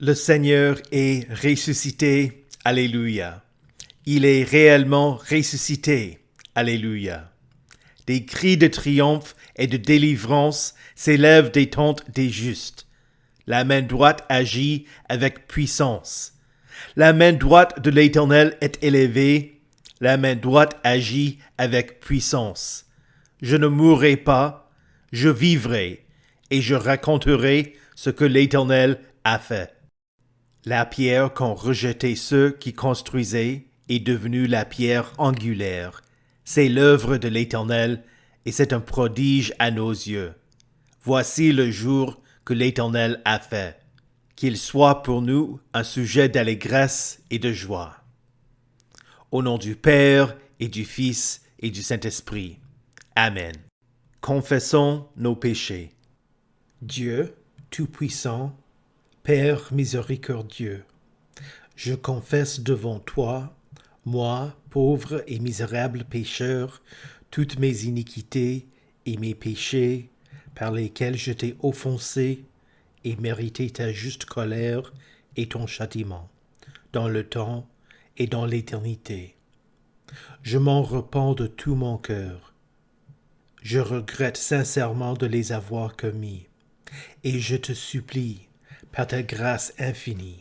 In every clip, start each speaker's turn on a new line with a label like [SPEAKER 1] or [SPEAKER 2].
[SPEAKER 1] Le Seigneur est ressuscité. Alléluia. Il est réellement ressuscité. Alléluia. Des cris de triomphe et de délivrance s'élèvent des tentes des justes. La main droite agit avec puissance. La main droite de l'Éternel est élevée. La main droite agit avec puissance. Je ne mourrai pas, je vivrai, et je raconterai ce que l'Éternel a fait. La pierre qu'ont rejetée ceux qui construisaient est devenue la pierre angulaire. C'est l'œuvre de l'Éternel, et c'est un prodige à nos yeux. Voici le jour que l'Éternel a fait. Qu'il soit pour nous un sujet d'allégresse et de joie. Au nom du Père et du Fils et du Saint-Esprit. Amen. Confessons nos péchés. Dieu Tout-Puissant, Père miséricordieux, je confesse devant toi, moi, pauvre et misérable pécheur, toutes mes iniquités et mes péchés par lesquels je t'ai offensé et mérité ta juste colère et ton châtiment, dans le temps et dans l'éternité. Je m'en repens de tout mon cœur. Je regrette sincèrement de les avoir commis, et je te supplie, par ta grâce infinie,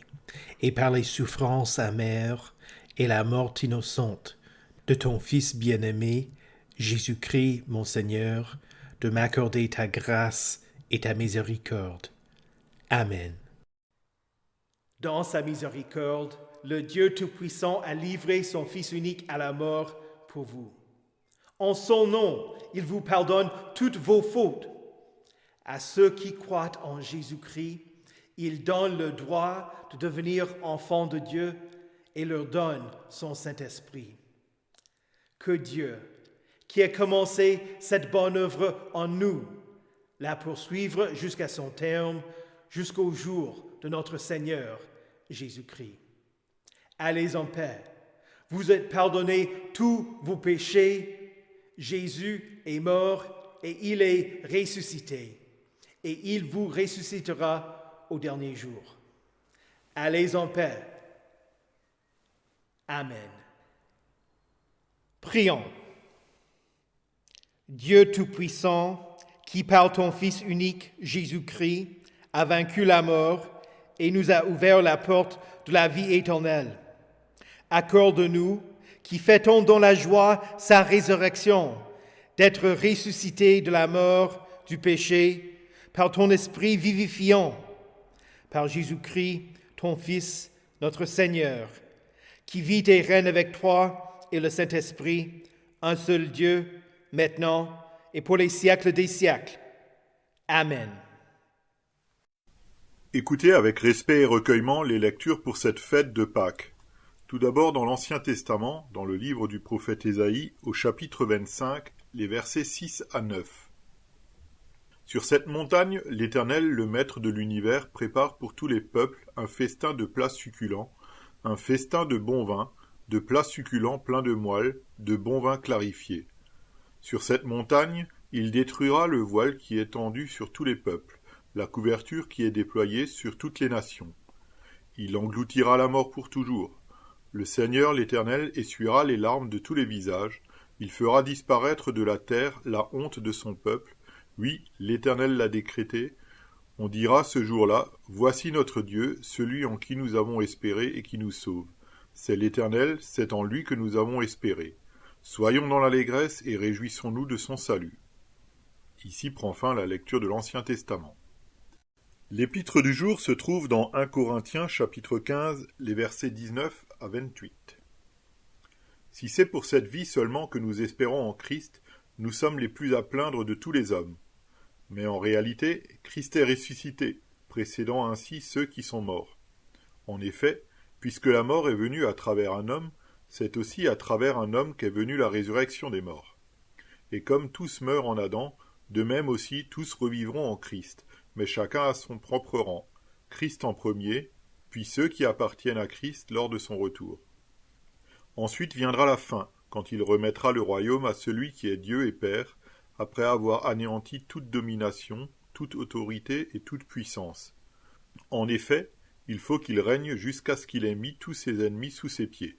[SPEAKER 1] et par les souffrances amères et la mort innocente de ton Fils bien-aimé, Jésus-Christ, mon Seigneur, de m'accorder ta grâce et ta miséricorde. Amen. Dans sa miséricorde, le Dieu Tout-Puissant a livré son Fils unique à la mort pour vous. En son nom, il vous pardonne toutes vos fautes. À ceux qui croient en Jésus-Christ, il donne le droit de devenir enfants de Dieu et leur donne son Saint-Esprit. Que Dieu, qui a commencé cette bonne œuvre en nous, la poursuivre jusqu'à son terme, jusqu'au jour de notre Seigneur Jésus-Christ. Allez en paix. Vous êtes pardonnés tous vos péchés. Jésus est mort et il est ressuscité. Et il vous ressuscitera au dernier jour. Allez en paix. Amen. Prions. Dieu Tout-Puissant, qui par ton Fils unique, Jésus-Christ, a vaincu la mort et nous a ouvert la porte de la vie éternelle. Accorde-nous, qui fêtons dans la joie sa résurrection, d'être ressuscités de la mort, du péché, par ton Esprit vivifiant, par Jésus-Christ, ton Fils, notre Seigneur, qui vit et règne avec toi et le Saint-Esprit, un seul Dieu, maintenant et pour les siècles des siècles. Amen.
[SPEAKER 2] Écoutez avec respect et recueillement les lectures pour cette fête de Pâques. Tout d'abord dans l'Ancien Testament, dans le livre du prophète Ésaïe, au chapitre 25, les versets 6 à 9. Sur cette montagne, l'Éternel, le Maître de l'univers, prépare pour tous les peuples un festin de plats succulents, un festin de bon vin, de plats succulents pleins de moelle, de bon vin clarifié. Sur cette montagne, il détruira le voile qui est tendu sur tous les peuples, la couverture qui est déployée sur toutes les nations. Il engloutira la mort pour toujours. Le Seigneur l'Éternel essuiera les larmes de tous les visages, il fera disparaître de la terre la honte de son peuple. Oui, l'Éternel l'a décrété. On dira ce jour-là, voici notre Dieu, celui en qui nous avons espéré et qui nous sauve. C'est l'Éternel, c'est en lui que nous avons espéré. Soyons dans l'allégresse et réjouissons-nous de son salut. Ici prend fin la lecture de l'Ancien Testament. L'épître du jour se trouve dans 1 Corinthiens chapitre 15, les versets 19 à 28. Si c'est pour cette vie seulement que nous espérons en Christ, nous sommes les plus à plaindre de tous les hommes. Mais en réalité, Christ est ressuscité, précédant ainsi ceux qui sont morts. En effet, puisque la mort est venue à travers un homme, c'est aussi à travers un homme qu'est venue la résurrection des morts. Et comme tous meurent en Adam, de même aussi tous revivront en Christ, mais chacun à son propre rang, Christ en premier, puis ceux qui appartiennent à Christ lors de son retour. Ensuite viendra la fin, quand il remettra le royaume à celui qui est Dieu et Père, après avoir anéanti toute domination, toute autorité et toute puissance. En effet, Il faut qu'il règne jusqu'à ce qu'il ait mis tous ses ennemis sous ses pieds.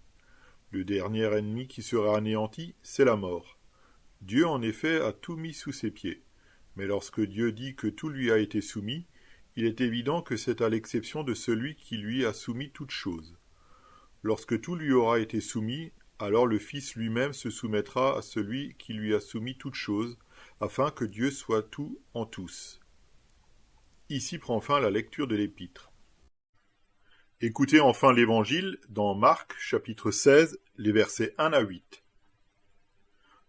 [SPEAKER 2] Le dernier ennemi qui sera anéanti, c'est la mort. Dieu en effet a tout mis sous ses pieds. Mais lorsque Dieu dit que tout lui a été soumis, il est évident que c'est à l'exception de celui qui lui a soumis toutes choses. Lorsque tout lui aura été soumis, alors le Fils lui-même se soumettra à celui qui lui a soumis toutes choses, afin que Dieu soit tout en tous. Ici prend fin la lecture de l'Épître. Écoutez enfin l'Évangile dans Marc, chapitre 16, les versets 1 à 8.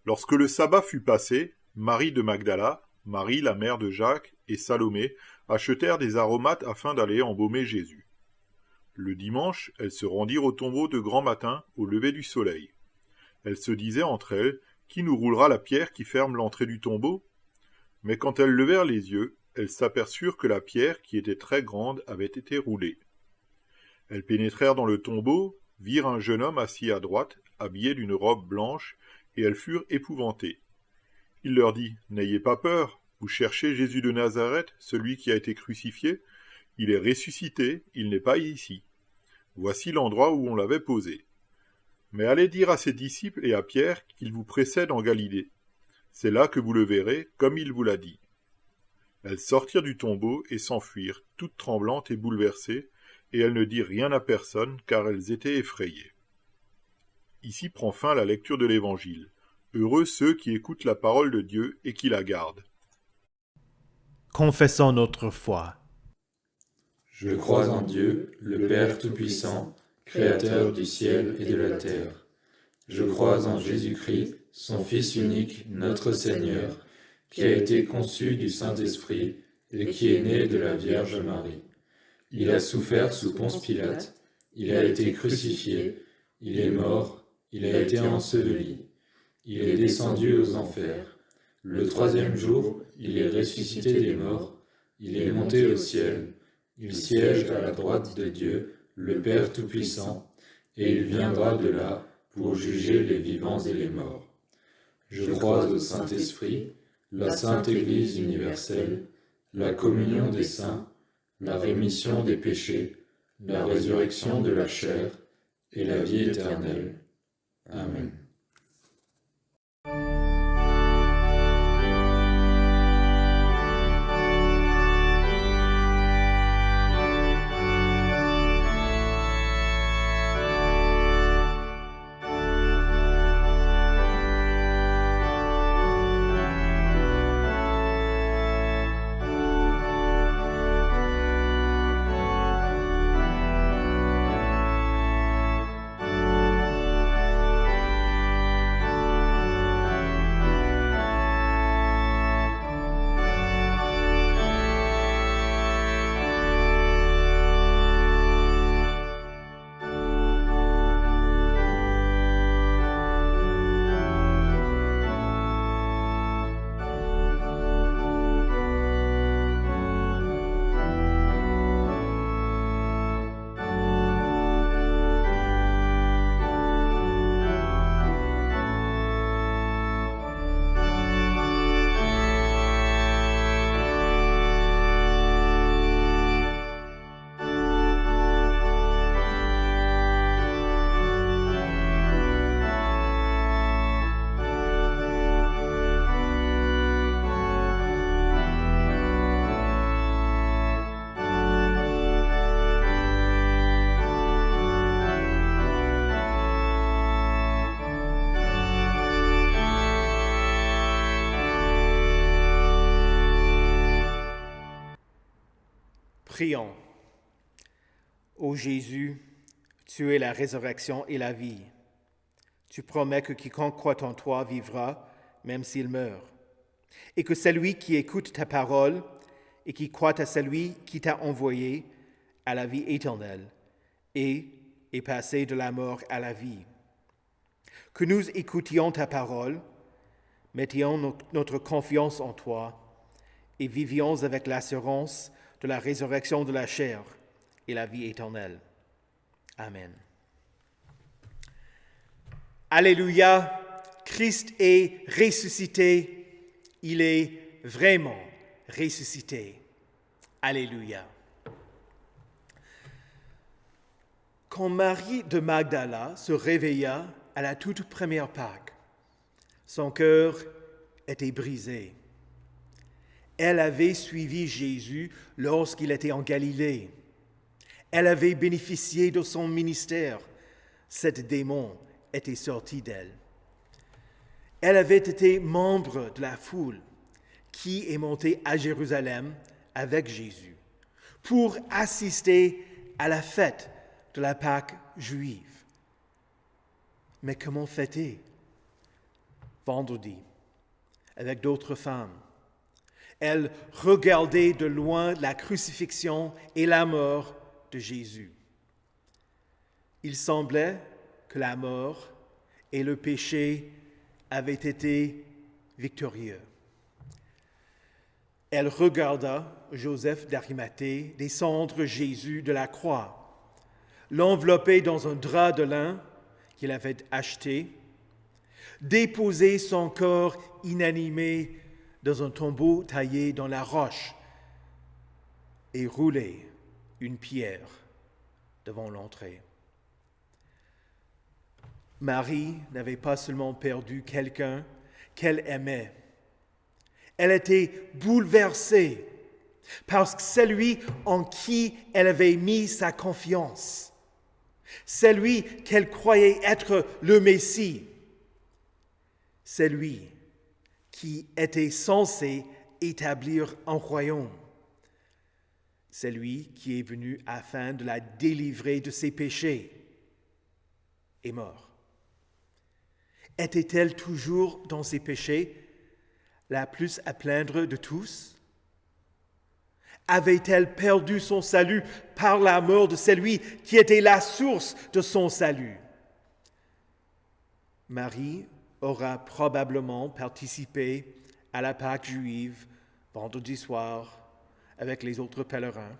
[SPEAKER 2] Lorsque le sabbat fut passé, Marie de Magdala, Marie la mère de Jacques et Salomé achetèrent des aromates afin d'aller embaumer Jésus. Le dimanche, elles se rendirent au tombeau de grand matin, au lever du soleil. Elles se disaient entre elles, « Qui nous roulera la pierre qui ferme l'entrée du tombeau ?» Mais quand elles levèrent les yeux, elles s'aperçurent que la pierre, qui était très grande, avait été roulée. Elles pénétrèrent dans le tombeau, virent un jeune homme assis à droite, habillé d'une robe blanche, et elles furent épouvantées. Il leur dit, « N'ayez pas peur, vous cherchez Jésus de Nazareth, celui qui a été crucifié. Il est ressuscité, il n'est pas ici. Voici l'endroit où on l'avait posé. Mais allez dire à ses disciples et à Pierre qu'il vous précède en Galilée. C'est là que vous le verrez, comme il vous l'a dit. » Elles sortirent du tombeau et s'enfuirent, toutes tremblantes et bouleversées, et elles ne dirent rien à personne, car elles étaient effrayées. Ici prend fin la lecture de l'Évangile. Heureux ceux qui écoutent la parole de Dieu et qui la gardent.
[SPEAKER 1] Confessons notre foi.
[SPEAKER 3] Je crois en Dieu, le Père Tout-Puissant, Créateur du ciel et de la terre. Je crois en Jésus-Christ, son Fils unique, notre Seigneur, qui a été conçu du Saint-Esprit et qui est né de la Vierge Marie. Il a souffert sous Ponce Pilate, il a été crucifié, il est mort, il a été enseveli, il est descendu aux enfers. Le troisième jour, il est ressuscité des morts, il est monté au ciel, il siège à la droite de Dieu, le Père Tout-Puissant, et il viendra de là pour juger les vivants et les morts. Je crois au Saint-Esprit, la Sainte Église universelle, la communion des saints, la rémission des péchés, la résurrection de la chair et la vie éternelle. Amen.
[SPEAKER 1] Prions. Ô Jésus, tu es la résurrection et la vie. Tu promets que quiconque croit en toi vivra, même s'il meurt. Et que celui qui écoute ta parole et qui croit à celui qui t'a envoyé a la vie éternelle et est passé de la mort à la vie. Que nous écoutions ta parole, mettions notre confiance en toi et vivions avec l'assurance de la résurrection de la chair et la vie éternelle. Amen. Alléluia, Christ est ressuscité, il est vraiment ressuscité. Alléluia. Quand Marie de Magdala se réveilla à la toute première Pâque, son cœur était brisé. Elle avait suivi Jésus lorsqu'il était en Galilée. Elle avait bénéficié de son ministère. Cet démon était sorti d'elle. Elle avait été membre de la foule qui est montée à Jérusalem avec Jésus pour assister à la fête de la Pâque juive. Mais comment fêter? Vendredi, avec d'autres femmes. Elle regardait de loin la crucifixion et la mort de Jésus. Il semblait que la mort et le péché avaient été victorieux. Elle regarda Joseph d'Arimathée descendre Jésus de la croix, l'envelopper dans un drap de lin qu'il avait acheté, déposer son corps inanimé dans un tombeau taillé dans la roche et rouler une pierre devant l'entrée. Marie n'avait pas seulement perdu quelqu'un qu'elle aimait. Elle était bouleversée parce que celui en qui elle avait mis sa confiance, celui qu'elle croyait être le Messie, celui qui était censé établir un royaume, celui qui est venu afin de la délivrer de ses péchés, est mort. Était-elle toujours dans ses péchés, la plus à plaindre de tous? Avait-elle perdu son salut par la mort de celui qui était la source de son salut? Marie aura probablement participé à la Pâque juive vendredi soir avec les autres pèlerins,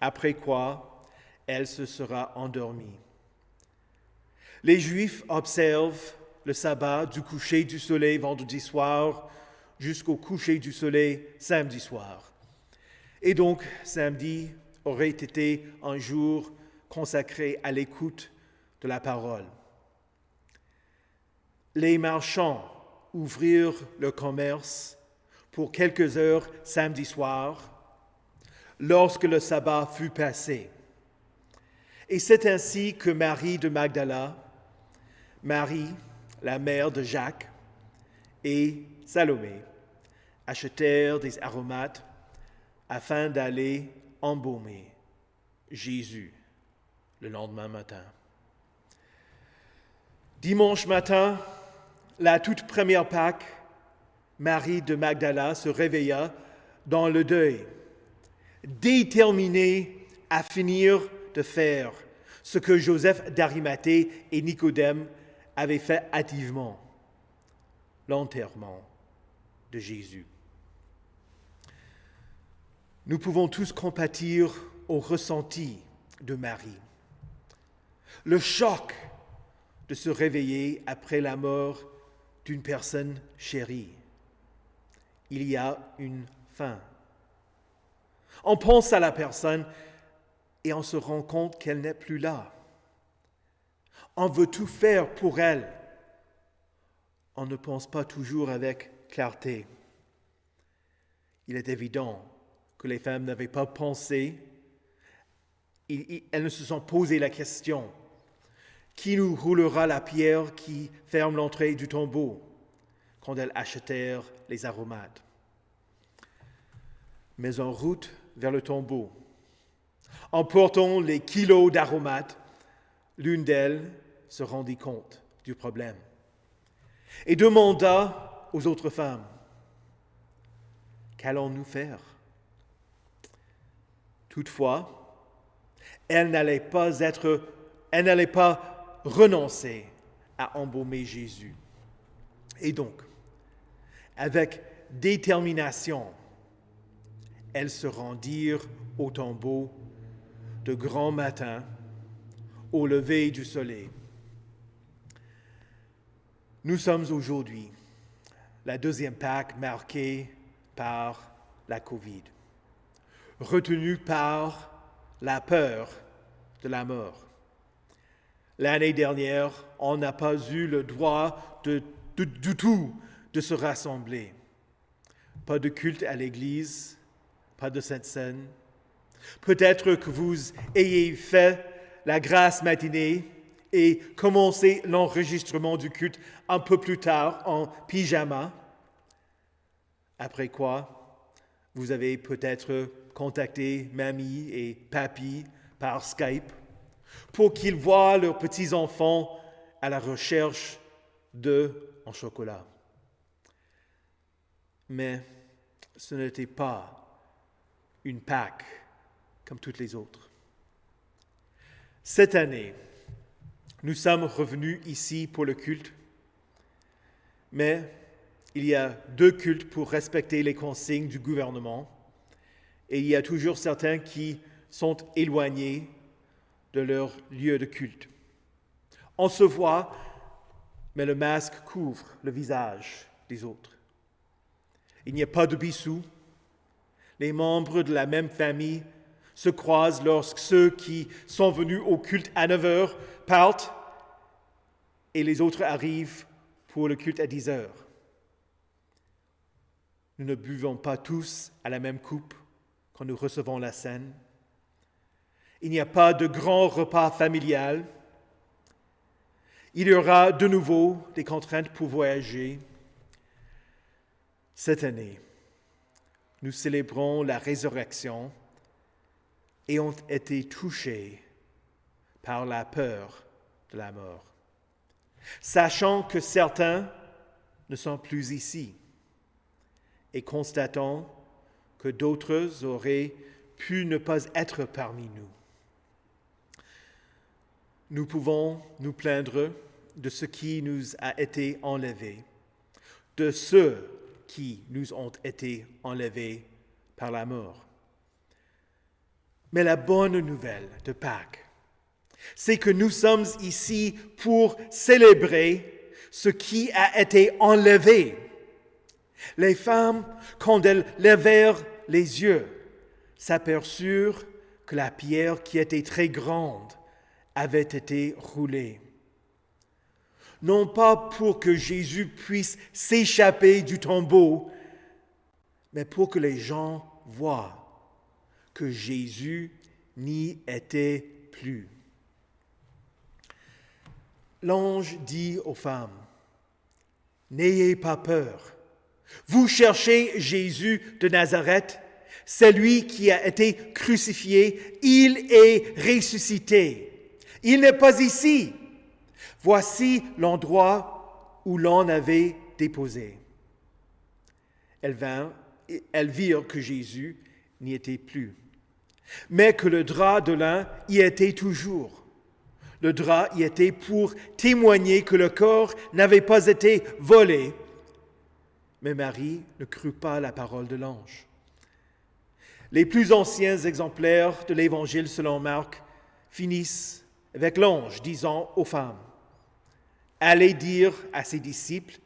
[SPEAKER 1] après quoi elle se sera endormie. Les Juifs observent le sabbat du coucher du soleil vendredi soir jusqu'au coucher du soleil samedi soir. Et donc, samedi aurait été un jour consacré à l'écoute de la parole. Les marchands ouvrirent le commerce pour quelques heures samedi soir, lorsque le sabbat fut passé. Et c'est ainsi que Marie de Magdala, Marie, la mère de Jacques, et Salomé achetèrent des aromates afin d'aller embaumer Jésus le lendemain matin. Dimanche matin, la toute première Pâque, Marie de Magdala se réveilla dans le deuil, déterminée à finir de faire ce que Joseph d'Arimathée et Nicodème avaient fait hâtivement, l'enterrement de Jésus. Nous pouvons tous compatir au ressenti de Marie. Le choc de se réveiller après la mort d'une personne chérie. Il y a une fin. On pense à la personne et on se rend compte qu'elle n'est plus là. On veut tout faire pour elle. On ne pense pas toujours avec clarté. Il est évident que les femmes n'avaient pas pensé, elles ne se sont posé la question: qui nous roulera la pierre qui ferme l'entrée du tombeau, quand elles achetèrent les aromates? Mais en route vers le tombeau, en portant les kilos d'aromates, l'une d'elles se rendit compte du problème et demanda aux autres femmes: qu'allons-nous faire? Toutefois, elle n'allait pas renoncer à embaumer Jésus. Et donc, avec détermination, elles se rendirent au tombeau de grand matin, au lever du soleil. Nous sommes aujourd'hui la deuxième Pâque marquée par la Covid, retenue par la peur de la mort. L'année dernière, on n'a pas eu le droit du tout de se rassembler. Pas de culte à l'église, pas de Sainte Seine. Peut-être que vous ayez fait la grasse matinée et commencé l'enregistrement du culte un peu plus tard en pyjama. Après quoi, vous avez peut-être contacté mamie et papy par Skype pour qu'ils voient leurs petits-enfants à la recherche d'œufs en chocolat. Mais ce n'était pas une Pâques comme toutes les autres. Cette année, nous sommes revenus ici pour le culte, mais il y a 2 cultes pour respecter les consignes du gouvernement et il y a toujours certains qui sont éloignés de leur lieu de culte. On se voit, mais le masque couvre le visage des autres. Il n'y a pas de bisous. Les membres de la même famille se croisent lorsque ceux qui sont venus au culte à 9h partent et les autres arrivent pour le culte à 10h. Nous ne buvons pas tous à la même coupe quand nous recevons la scène. Il n'y a pas de grand repas familial. Il y aura de nouveau des contraintes pour voyager. Cette année, nous célébrons la résurrection et ont été touchés par la peur de la mort, sachant que certains ne sont plus ici et constatant que d'autres auraient pu ne pas être parmi nous. Nous pouvons nous plaindre de ce qui nous a été enlevé, de ceux qui nous ont été enlevés par la mort. Mais la bonne nouvelle de Pâques, c'est que nous sommes ici pour célébrer ce qui a été enlevé. Les femmes, quand elles levèrent les yeux, s'aperçurent que la pierre qui était très grande avait été roulée. Non pas pour que Jésus puisse s'échapper du tombeau, mais pour que les gens voient que Jésus n'y était plus. L'ange dit aux femmes, « N'ayez pas peur. Vous cherchez Jésus de Nazareth, celui qui a été crucifié. Il est ressuscité. Il n'est pas ici. Voici l'endroit où l'on avait déposé. » Elles virent que Jésus n'y était plus, mais que le drap de lin y était toujours. Le drap y était pour témoigner que le corps n'avait pas été volé. Mais Marie ne crut pas la parole de l'ange. Les plus anciens exemplaires de l'Évangile selon Marc finissent avec l'ange disant aux femmes, « Allez dire à ses disciples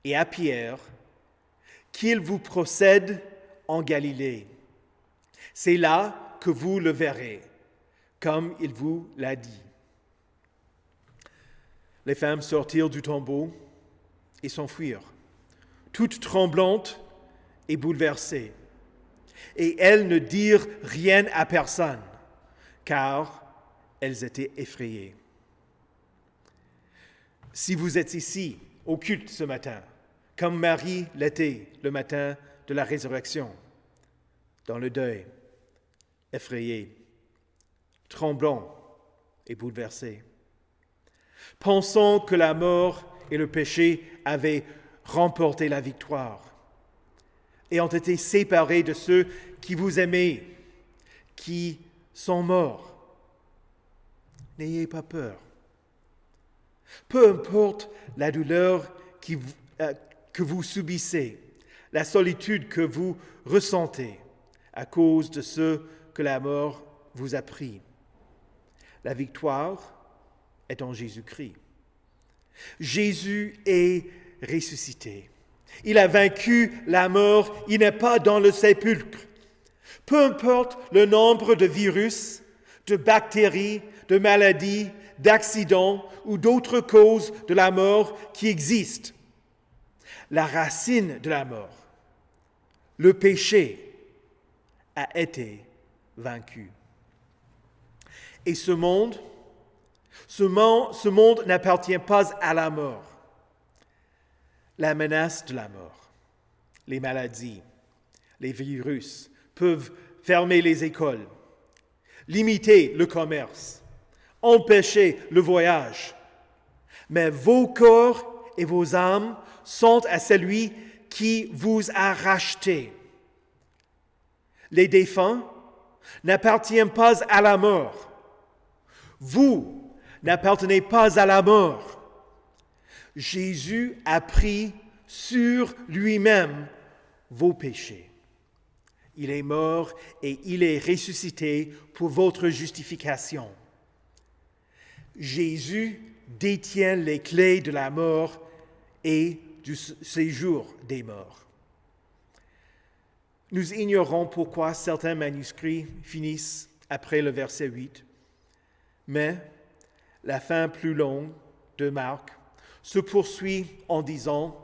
[SPEAKER 1] et à Pierre qu'il vous procède en Galilée. C'est là que vous le verrez, comme il vous l'a dit. » Les femmes sortirent du tombeau et s'enfuirent, toutes tremblantes et bouleversées. Et elles ne dirent rien à personne, car elles étaient effrayées. Si vous êtes ici au culte ce matin, comme Marie l'était le matin de la résurrection, dans le deuil, effrayé, tremblant et bouleversé, pensant que la mort et le péché avaient remporté la victoire et ont été séparés de ceux qui vous aimaient, qui sont morts. N'ayez pas peur. Peu importe la douleur que vous subissez, la solitude que vous ressentez à cause de ce que la mort vous a pris. La victoire est en Jésus-Christ. Jésus est ressuscité. Il a vaincu la mort, il n'est pas dans le sépulcre. Peu importe le nombre de virus, de bactéries, de maladies, d'accidents ou d'autres causes de la mort qui existent. La racine de la mort, le péché, a été vaincu. Et ce monde n'appartient pas à la mort. La menace de la mort, les maladies, les virus peuvent fermer les écoles, limiter le commerce, empêcher le voyage. Mais vos corps et vos âmes sont à celui qui vous a racheté. Les défunts n'appartiennent pas à la mort. Vous n'appartenez pas à la mort. Jésus a pris sur lui-même vos péchés. Il est mort et il est ressuscité pour votre justification. Jésus détient les clés de la mort et du séjour des morts. Nous ignorons pourquoi certains manuscrits finissent après le verset 8, mais la fin plus longue de Marc se poursuit en disant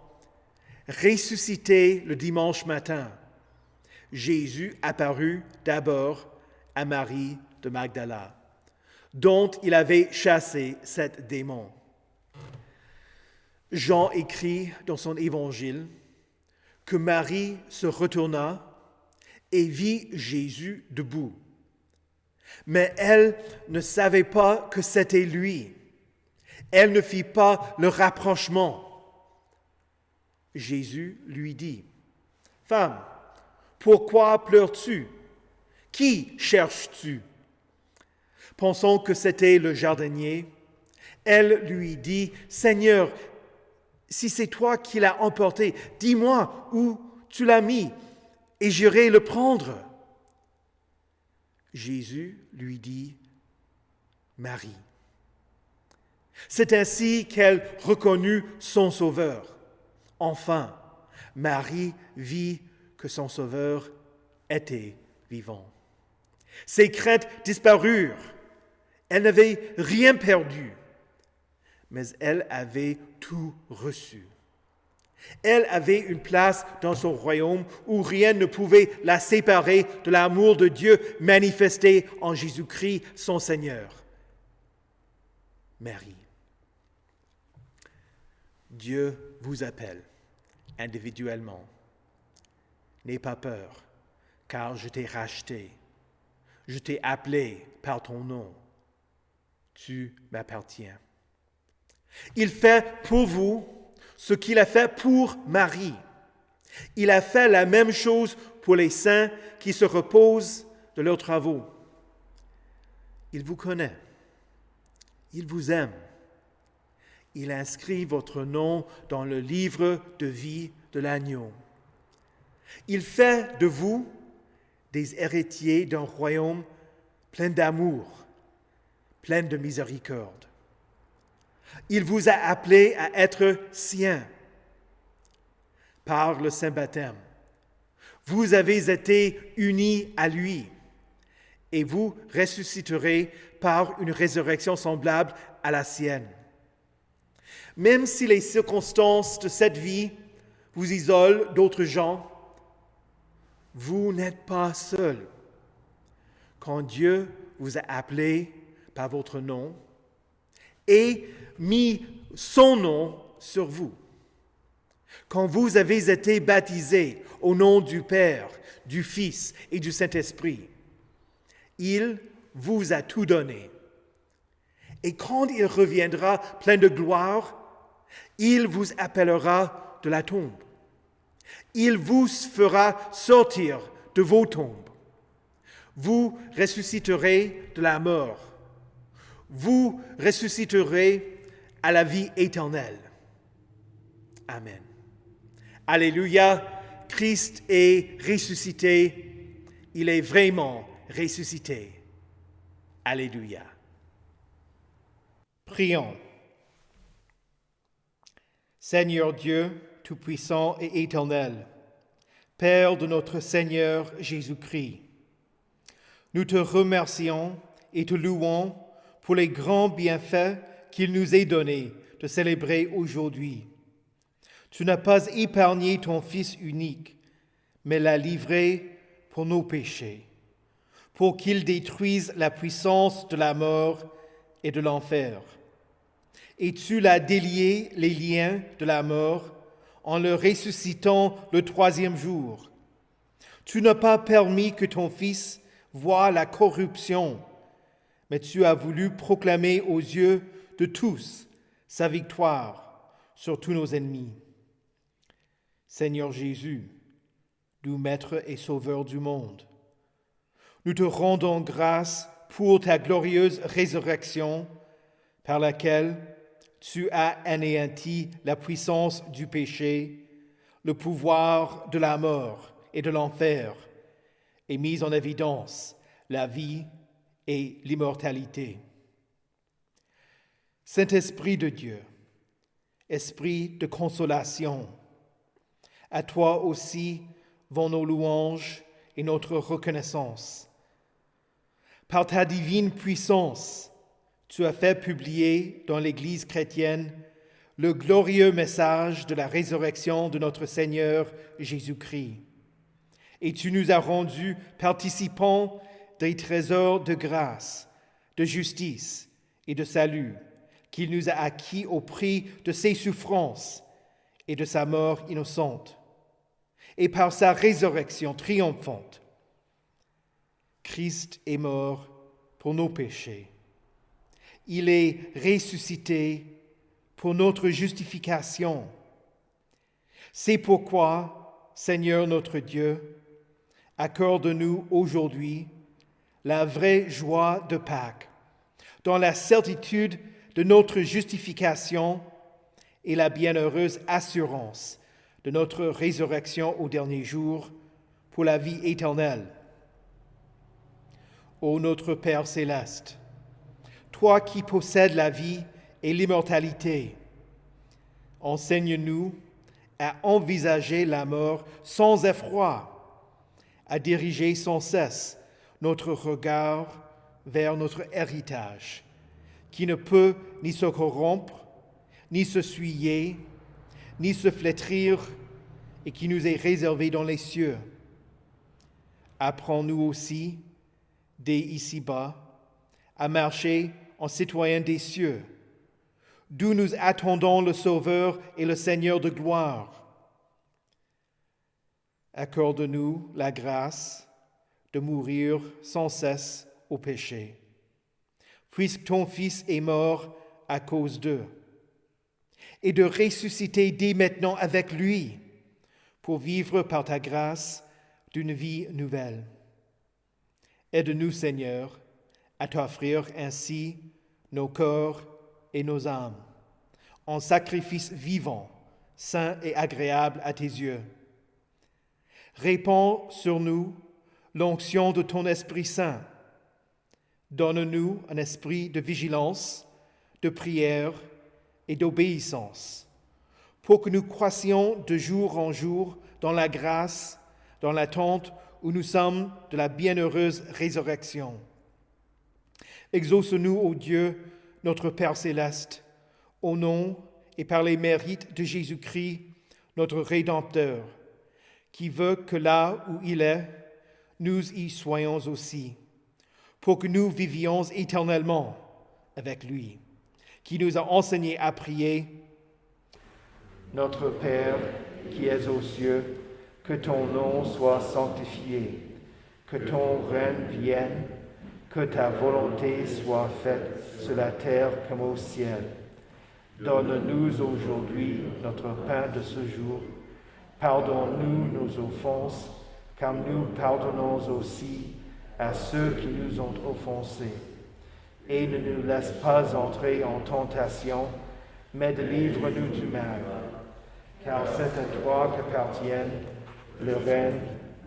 [SPEAKER 1] « Ressuscité le dimanche matin, Jésus apparut d'abord à Marie de Magdala, dont il avait chassé 7 démons. » Jean écrit dans son évangile que Marie se retourna et vit Jésus debout. Mais elle ne savait pas que c'était lui. Elle ne fit pas le rapprochement. Jésus lui dit, « Femme, pourquoi pleures-tu? Qui cherches-tu? » Pensant que c'était le jardinier, elle lui dit, « Seigneur, si c'est toi qui l'as emporté, dis-moi où tu l'as mis et j'irai le prendre. » Jésus lui dit, « Marie. » C'est ainsi qu'elle reconnut son Sauveur. Enfin, Marie vit que son Sauveur était vivant. Ses craintes disparurent. Elle n'avait rien perdu, mais elle avait tout reçu. Elle avait une place dans son royaume où rien ne pouvait la séparer de l'amour de Dieu manifesté en Jésus-Christ, son Seigneur. Marie. Dieu vous appelle individuellement. N'aie pas peur, car je t'ai racheté. Je t'ai appelé par ton nom. Tu m'appartiens. Il fait pour vous ce qu'il a fait pour Marie. Il a fait la même chose pour les saints qui se reposent de leurs travaux. Il vous connaît. Il vous aime. Il inscrit votre nom dans le livre de vie de l'agneau. Il fait de vous des héritiers d'un royaume plein d'amour, plein de miséricorde. Il vous a appelé à être siens par le saint baptême. Vous avez été unis à lui et vous ressusciterez par une résurrection semblable à la sienne. Même si les circonstances de cette vie vous isolent d'autres gens, vous n'êtes pas seul. Quand Dieu vous a appelé par votre nom et mis son nom sur vous, quand vous avez été baptisés au nom du Père, du Fils et du Saint-Esprit, il vous a tout donné. Et quand il reviendra plein de gloire, il vous appellera de la tombe. Il vous fera sortir de vos tombes. Vous ressusciterez de la mort. Vous ressusciterez à la vie éternelle. Amen. Alléluia, Christ est ressuscité. Il est vraiment ressuscité. Alléluia. Prions. Seigneur Dieu, Tout-Puissant et éternel, Père de notre Seigneur Jésus-Christ, nous te remercions et te louons pour les grands bienfaits qu'il nous est donné de célébrer aujourd'hui. Tu n'as pas épargné ton Fils unique, mais l'as livré pour nos péchés, pour qu'il détruise la puissance de la mort et de l'enfer. Et tu l'as délié les liens de la mort en le ressuscitant le troisième jour. Tu n'as pas permis que ton Fils voie la corruption, mais tu as voulu proclamer aux yeux de tous sa victoire sur tous nos ennemis. Seigneur Jésus, doux Maître et Sauveur du monde, nous te rendons grâce pour ta glorieuse résurrection par laquelle tu as anéanti la puissance du péché, le pouvoir de la mort et de l'enfer, et mis en évidence la vie et l'immortalité. Saint-Esprit de Dieu, Esprit de consolation, à toi aussi vont nos louanges et notre reconnaissance. Par ta divine puissance, tu as fait publier dans l'Église chrétienne le glorieux message de la résurrection de notre Seigneur Jésus-Christ. Et tu nous as rendus participants des trésors de grâce, de justice et de salut qu'il nous a acquis au prix de ses souffrances et de sa mort innocente, et par sa résurrection triomphante. Christ est mort pour nos péchés. Il est ressuscité pour notre justification. C'est pourquoi, Seigneur notre Dieu, accorde-nous aujourd'hui la vraie joie de Pâques, dans la certitude de notre justification et la bienheureuse assurance de notre résurrection au dernier jour pour la vie éternelle. Ô notre Père céleste, toi qui possèdes la vie et l'immortalité, enseigne-nous à envisager la mort sans effroi, à diriger sans cesse notre regard vers notre héritage, qui ne peut ni se corrompre, ni se souiller, ni se flétrir, et qui nous est réservé dans les cieux. Apprends-nous aussi, dès ici-bas, à marcher en citoyens des cieux, d'où nous attendons le Sauveur et le Seigneur de gloire. Accorde-nous la grâce de mourir sans cesse au péché, puisque ton Fils est mort à cause d'eux, et de ressusciter dès maintenant avec lui, pour vivre par ta grâce d'une vie nouvelle. Aide-nous, Seigneur, à t'offrir ainsi nos corps et nos âmes, en sacrifice vivant, saint et agréable à tes yeux. Répands sur nous l'onction de ton Esprit Saint. Donne-nous un esprit de vigilance, de prière et d'obéissance, pour que nous croissions de jour en jour dans la grâce, dans l'attente où nous sommes de la bienheureuse résurrection. Exauce-nous, ô Dieu, notre Père céleste, au nom et par les mérites de Jésus-Christ, notre Rédempteur, qui veut que là où il est, nous y soyons aussi, pour que nous vivions éternellement avec lui, qui nous a enseigné à prier. Notre Père, qui es aux cieux, que ton nom soit sanctifié, que ton règne vienne, que ta volonté soit faite sur la terre comme au ciel. Donne-nous aujourd'hui notre pain de ce jour. Pardonne-nous nos offenses, comme nous pardonnons aussi à ceux qui nous ont offensés. Et ne nous laisse pas entrer en tentation, mais délivre-nous du mal. Car c'est à toi qu'appartiennent le règne,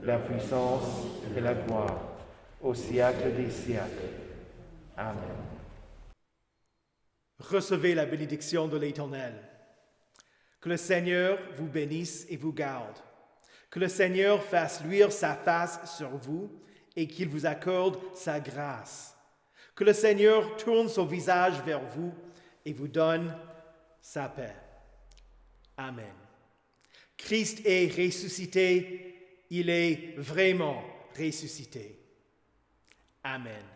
[SPEAKER 1] la puissance et la gloire, au siècle des siècles. Amen.
[SPEAKER 4] Recevez la bénédiction de l'Éternel. Que le Seigneur vous bénisse et vous garde. Que le Seigneur fasse luire sa face sur vous et qu'il vous accorde sa grâce. Que le Seigneur tourne son visage vers vous et vous donne sa paix. Amen. Christ est ressuscité, il est vraiment ressuscité. Amen.